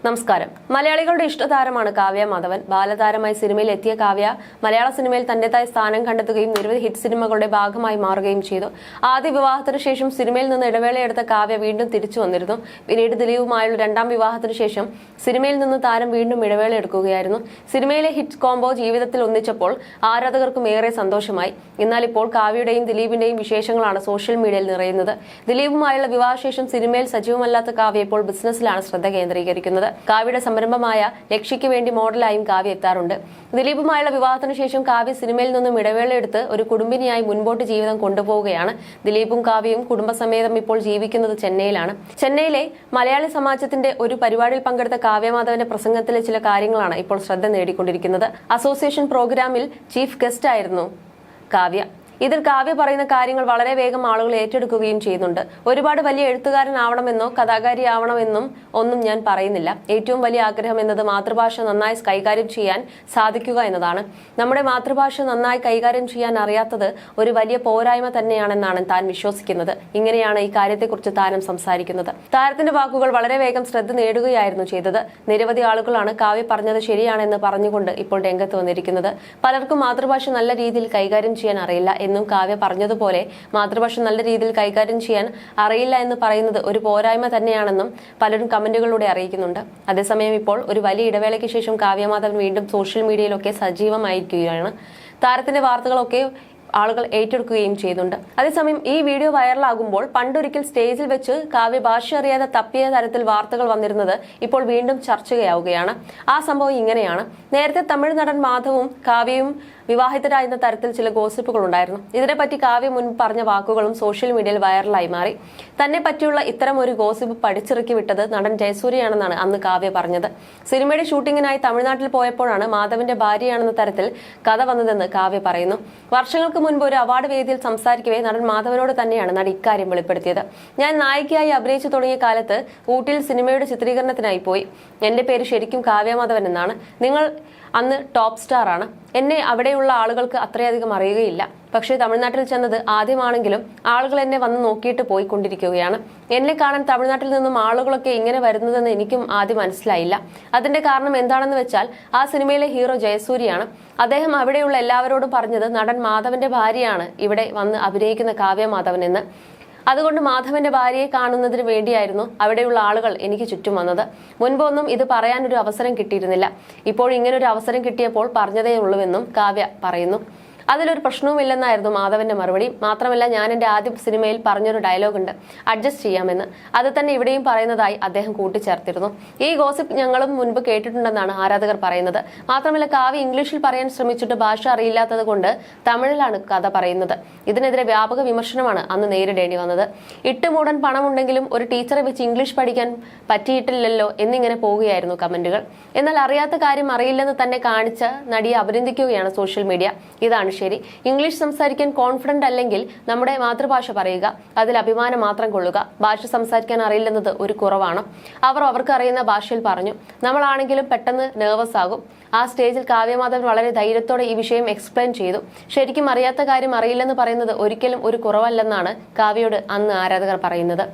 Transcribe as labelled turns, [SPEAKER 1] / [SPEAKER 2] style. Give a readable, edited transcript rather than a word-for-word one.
[SPEAKER 1] നമസ്കാരം. മലയാളികളുടെ ഇഷ്ടതാരമാണ് കാവ്യ മാധവൻ. ബാലതാരമായി സിനിമയിൽ എത്തിയ കാവ്യ മലയാള സിനിമയിൽ തന്റേതായ സ്ഥാനം കണ്ടെത്തുകയും നിരവധി ഹിറ്റ് സിനിമകളുടെ ഭാഗമായി മാറുകയും ചെയ്തു. ആദ്യ വിവാഹത്തിന് ശേഷം സിനിമയിൽ നിന്ന് ഇടവേളയെടുത്ത കാവ്യ വീണ്ടും തിരിച്ചു വന്നിരുന്നു. പിന്നീട് ദിലീപുമായുള്ള രണ്ടാം വിവാഹത്തിന് ശേഷം സിനിമയിൽ നിന്ന് താരം വീണ്ടും ഇടവേള എടുക്കുകയായിരുന്നു. സിനിമയിലെ ഹിറ്റ് കോംബോ ജീവിതത്തിൽ ഒന്നിച്ചപ്പോൾ ആരാധകർക്കും ഏറെ സന്തോഷമായി. എന്നാൽ ഇപ്പോൾ കാവ്യയുടെയും ദിലീപിന്റെയും വിശേഷങ്ങളാണ് സോഷ്യൽ മീഡിയയിൽ നിറയുന്നത്. ദിലീപുമായുള്ള വിവാഹശേഷം സിനിമയിൽ സജീവമല്ലാത്ത കാവ്യ ഇപ്പോൾ ബിസിനസ്സിലാണ് ശ്രദ്ധ കേന്ദ്രീകരിക്കുന്നത്. കാവ്യയുടെ സംരംഭമായ ലക്ഷ്യയ്ക്ക് വേണ്ടി മോഡലായും കാവ്യ എത്താറുണ്ട്. ദിലീപുമായുള്ള വിവാഹത്തിന് ശേഷം കാവ്യ സിനിമയിൽ നിന്നും ഇടവേളയെടുത്ത് ഒരു കുടുംബിനിയായി മുൻപോട്ട് ജീവിതം കൊണ്ടുപോവുകയാണ്. ദിലീപും കാവ്യയും കുടുംബസമേതം ഇപ്പോൾ ജീവിക്കുന്നത് ചെന്നൈയിലാണ്. ചെന്നൈയിലെ മലയാളി സമാജത്തിന്റെ ഒരു പരിപാടിയിൽ പങ്കെടുത്ത കാവ്യമാധവന്റെ പ്രസംഗത്തിലെ ചില കാര്യങ്ങളാണ് ഇപ്പോൾ ശ്രദ്ധ നേടിക്കൊണ്ടിരിക്കുന്നത്. അസോസിയേഷൻ പ്രോഗ്രാമിൽ ചീഫ് ഗസ്റ്റ് ആയിരുന്നു കാവ്യ. ഇതിൽ കാവ്യ പറയുന്ന കാര്യങ്ങൾ വളരെ വേഗം ആളുകൾ ഏറ്റെടുക്കുകയും ചെയ്യുന്നുണ്ട്. ഒരുപാട് വലിയ എഴുത്തുകാരനാവണമെന്നോ കഥാകാരിയാവണമെന്നും ഒന്നും ഞാൻ പറയുന്നില്ല. ഏറ്റവും വലിയ ആഗ്രഹം എന്നത് മാതൃഭാഷ നന്നായി കൈകാര്യം ചെയ്യാൻ സാധിക്കുക എന്നതാണ്. നമ്മുടെ മാതൃഭാഷ നന്നായി കൈകാര്യം ചെയ്യാൻ അറിയാത്തത് ഒരു വലിയ പോരായ്മ തന്നെയാണെന്നാണ് താൻ വിശ്വസിക്കുന്നത്. ഇങ്ങനെയാണ് ഈ കാര്യത്തെക്കുറിച്ച് താരം സംസാരിക്കുന്നത്. താരത്തിന്റെ വാക്കുകൾ വളരെ വേഗം ശ്രദ്ധ നേടുകയായിരുന്നു ചെയ്തത്. നിരവധി ആളുകളാണ് കാവ്യ പറഞ്ഞത് ശരിയാണെന്ന് പറഞ്ഞുകൊണ്ട് ഇപ്പോൾ രംഗത്ത് വന്നിരിക്കുന്നത്. പലർക്കും മാതൃഭാഷ നല്ല രീതിയിൽ കൈകാര്യം ചെയ്യാൻ അറിയില്ല എന്നും കാവ്യ പറഞ്ഞതുപോലെ മാതൃഭാഷ നല്ല രീതിയിൽ കൈകാര്യം ചെയ്യാൻ അറിയില്ല എന്ന് പറയുന്നത് ഒരു പോരായ്മ തന്നെയാണെന്നും പലരും കമന്റുകളിലൂടെ അറിയിക്കുന്നുണ്ട്. അതേസമയം ഇപ്പോൾ ഒരു വലിയ ഇടവേളയ്ക്ക് ശേഷം കാവ്യമാധവൻ വീണ്ടും സോഷ്യൽ മീഡിയയിലൊക്കെ സജീവമായിരിക്കുകയാണ്. താരത്തിന്റെ വാർത്തകളൊക്കെ ആളുകൾ ഏറ്റെടുക്കുകയും ചെയ്യുന്നുണ്ട്. അതേസമയം ഈ വീഡിയോ വൈറലാകുമ്പോൾ പണ്ടൊരിക്കൽ സ്റ്റേജിൽ വെച്ച് കാവ്യ ഭാഷ അറിയാതെ തപ്പിയ തരത്തിൽ വാർത്തകൾ വന്നിരുന്നത് ഇപ്പോൾ വീണ്ടും ചർച്ചയാവുകയാണ്. ആ സംഭവം ഇങ്ങനെയാണ്. നേരത്തെ തമിഴ് നടൻ മാധവും കാവ്യയും വിവാഹിതരായിരുന്ന തരത്തിൽ ചില ഗോസിപ്പുകൾ ഉണ്ടായിരുന്നു. ഇതിനെപ്പറ്റി കാവ്യ മുൻപ് പറഞ്ഞ വാക്കുകളും സോഷ്യൽ മീഡിയയിൽ വൈറലായി മാറി. തന്നെ പറ്റിയുള്ള ഇത്തരം ഒരു ഗോസിപ്പ് പഠിച്ചിറക്കി വിട്ടത് നടൻ ജയസൂര്യയാണെന്നാണ് അന്ന് കാവ്യ പറഞ്ഞത്. സിനിമയുടെ ഷൂട്ടിങ്ങിനായി തമിഴ്നാട്ടിൽ പോയപ്പോഴാണ് മാധവന്റെ ഭാര്യയാണെന്ന തരത്തിൽ കഥ വന്നതെന്ന് കാവ്യ പറയുന്നു. വർഷങ്ങൾക്ക് മുൻപ് ഒരു അവാർഡ് വേദിയിൽ സംസാരിക്കവേ നടൻ മാധവനോട് തന്നെയാണ് നടി ഇക്കാര്യം വെളിപ്പെടുത്തിയത്. ഞാൻ നായികയായി അഭിനയിച്ചു തുടങ്ങിയ കാലത്ത് ഊട്ടിയിൽ സിനിമയുടെ ചിത്രീകരണത്തിനായി പോയി. എന്റെ പേര് ശരിക്കും കാവ്യ മാധവൻ എന്നാണ്. നിങ്ങൾ അന്ന് ടോപ്പ് സ്റ്റാർ ആണ്. എന്നെ അവിടെയുള്ള ആളുകൾക്ക് അത്രയധികം അറിയുകയില്ല. പക്ഷേ തമിഴ്നാട്ടിൽ ചെന്നത് ആദ്യമാണെങ്കിലും ആളുകൾ എന്നെ വന്ന് നോക്കിയിട്ട് പോയിക്കൊണ്ടിരിക്കുകയാണ്. എന്നെ കാണാൻ തമിഴ്നാട്ടിൽ നിന്നും ആളുകളൊക്കെ ഇങ്ങനെ വരുന്നതെന്ന് എനിക്കും ആദ്യം മനസ്സിലായില്ല. അതിന്റെ കാരണം എന്താണെന്ന് വെച്ചാൽ ആ സിനിമയിലെ ഹീറോ ജയസൂര്യയാണ്. അദ്ദേഹം അവിടെയുള്ള എല്ലാവരോടും പറഞ്ഞത് നടൻ മാധവന്റെ ഭാര്യയാണ് ഇവിടെ വന്ന് അഭിനയിക്കുന്ന കാവ്യ മാധവൻ എന്ന്. അതുകൊണ്ട് മാധവന്റെ ഭാര്യയെ കാണുന്നതിന് വേണ്ടിയായിരുന്നു അവിടെയുള്ള ആളുകൾ എനിക്ക് ചുറ്റും വന്നത്. മുൻപൊന്നും ഇത് പറയാനൊരു അവസരം കിട്ടിയിരുന്നില്ല. ഇപ്പോൾ ഇങ്ങനൊരു അവസരം കിട്ടിയപ്പോൾ പറഞ്ഞതേ ഉള്ളൂവെന്നും കാവ്യ പറയുന്നു. അതിലൊരു പ്രശ്നവുമില്ലെന്നായിരുന്നു മാധവന്റെ മറുപടി. മാത്രമല്ല, ഞാൻ എന്റെ ആദ്യ സിനിമയിൽ പറഞ്ഞൊരു ഡയലോഗ് ഉണ്ട്, അഡ്ജസ്റ്റ് ചെയ്യാമെന്ന്. അത് തന്നെ ഇവിടെയും പറയുന്നതായി അദ്ദേഹം കൂട്ടിച്ചേർത്തിരുന്നു. ഈ ഗോസിപ്പ് ഞങ്ങളും മുൻപ് കേട്ടിട്ടുണ്ടെന്നാണ് ആരാധകർ പറയുന്നത്. മാത്രമല്ല, കാവ്യ ഇംഗ്ലീഷിൽ പറയാൻ ശ്രമിച്ചിട്ട് ഭാഷ അറിയില്ലാത്തത് കൊണ്ട് തമിഴിലാണ് കഥ പറയുന്നത്. ഇതിനെതിരെ വ്യാപക വിമർശനമാണ് അന്ന് നേരിടേണ്ടി വന്നത്. ഇട്ടുമൂടൻ പണമുണ്ടെങ്കിലും ഒരു ടീച്ചറെ വെച്ച് ഇംഗ്ലീഷ് പഠിക്കാൻ പറ്റിയിട്ടില്ലല്ലോ എന്നിങ്ങനെ പോവുകയായിരുന്നു കമന്റുകൾ. എന്നാൽ അറിയാത്ത കാര്യം അറിയില്ലെന്ന് തന്നെ കാണിച്ച നടിയെ അഭിനന്ദിക്കുകയാണ് സോഷ്യൽ മീഡിയ. ഇതാണ് ശരി. ഇംഗ്ലീഷ് സംസാരിക്കാൻ കോൺഫിഡന്റ് അല്ലെങ്കിൽ നമ്മുടെ മാതൃഭാഷ പറയുക, അതിൽ അഭിമാനം മാത്രം കൊള്ളുക. ഭാഷ സംസാരിക്കാൻ അറിയില്ലെന്നത് ഒരു കുറവാണ്. അവർക്ക് അറിയുന്ന ഭാഷയിൽ പറഞ്ഞു. നമ്മളാണെങ്കിലും പെട്ടെന്ന് നെർവസ് ആകും. ആ സ്റ്റേജിൽ കാവ്യമാധവൻ വളരെ ധൈര്യത്തോടെ ഈ വിഷയം എക്സ്പ്ലെയിൻ ചെയ്തു. ശരിക്കും അറിയാത്ത കാര്യം അറിയില്ലെന്ന് പറയുന്നത് ഒരിക്കലും ഒരു കുറവല്ലെന്നാണ് കാവ്യയോട് അന്ന് ആരാധകർ പറയുന്നത്.